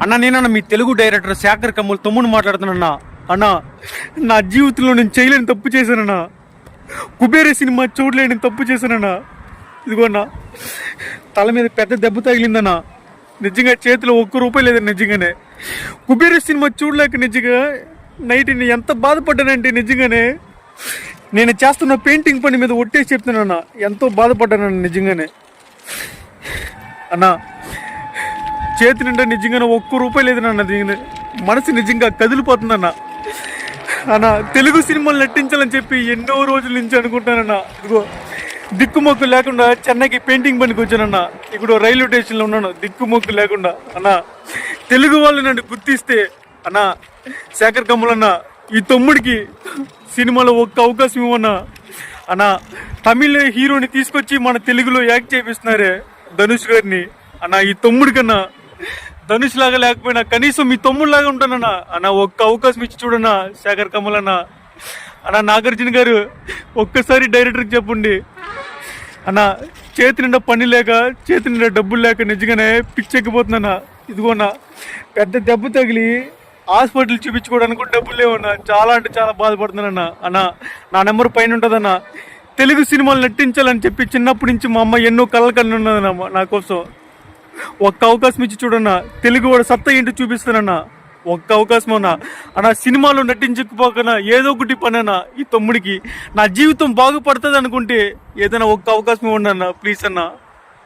అన్న నేనన్నా మీ తెలుగు డైరెక్టర్ శేఖర్ కమ్ముల తమ్ముడు మాట్లాడుతున్నా. అన్న నా జీవితంలో నేను చేయలేని తప్పు చేశానన్నా. కుబేర సినిమా చూడలేని తప్పు చేశానన్నా. ఇదిగో అన్న తల మీద పెద్ద దెబ్బ తగిలిందన్నా. నిజంగా చేతిలో ₹1 లేదన్న. నిజంగానే కుబేర సినిమా చూడలేక నిజంగా నైట్ ఎంత బాధపడ్డానంటే నిజంగానే నేను చేస్తున్న పెయింటింగ్ పని మీద ఒట్టేసి చెప్తున్నానన్నా. ఎంతో బాధపడ్డానన్న నిజంగానే. అన్నా చేతి నిండా నిజంగానే ₹1 లేదన్న. మనసు నిజంగా కదిలిపోతుందన్న. అన్న తెలుగు సినిమాలు నటించాలని చెప్పి ఎన్నో రోజుల నుంచి అనుకుంటానన్నా. ఇదిగో దిక్కుమొక్కు లేకుండా చెన్నైకి పెయింటింగ్ పనికి వచ్చానన్నా. ఇప్పుడు రైల్వే స్టేషన్లో ఉన్నాను దిక్కుమొక్కు లేకుండా. అన్న తెలుగు వాళ్ళు నన్ను గుర్తిస్తే అన్న శేఖర్ కమ్ములన్న ఈ తమ్ముడికి సినిమాలో ఒక్క అవకాశం ఇవ్వన్నా. అన్న తమిళ హీరోని తీసుకొచ్చి మన తెలుగులో యాక్ట్ చేపిస్తున్నారే ధనుష్ గారిని. అన్న ఈ తమ్ముడి కన్నా ధనుష్ లాగా లేకపోయినా కనీసం మీ తమ్ముడు లాగా ఉంటానన్నా. అన్న ఒక్క అవకాశం ఇచ్చి చూడన్నా శేఖర్ కమ్ముల్ అన్న. అన్న నాగార్జున గారు ఒక్కసారి డైరెక్టర్కి చెప్పండి. అన్న చేతి నిండా పని లేక చేతి నిండా డబ్బులు లేక నిజంగానే పిచ్చెక్కిపోతుందన్న. ఇదిగోన్నా పెద్ద దెబ్బ తగిలి హాస్పిటల్ చూపించుకోవడానికి కూడా డబ్బులు లేవన్నా. చాలా అంటే చాలా బాధపడుతున్నానన్నా. అన్న నా నెంబర్ పైన ఉంటుందన్న. తెలుగు సినిమాలు నటించాలని చెప్పి చిన్నప్పటి నుంచి మా అమ్మ ఎన్నో కళ్ళ ఉన్నదన్న నా కోసం. ఒక్క అవకాశం ఇచ్చి చూడన్నా. తెలుగు వాడు సత్తా ఏంటో చూపిస్తానన్నా. ఒక్క అవకాశం అన్నా. అన్న సినిమాలో నటించకపోకనా ఏదో ఒకటి పని అన్నా. ఈ తమ్ముడికి నా జీవితం బాగుపడుతుంది అనుకుంటే ఏదైనా ఒక్క అవకాశం ఇవ్వండి అన్న ప్లీజ్ అన్నా.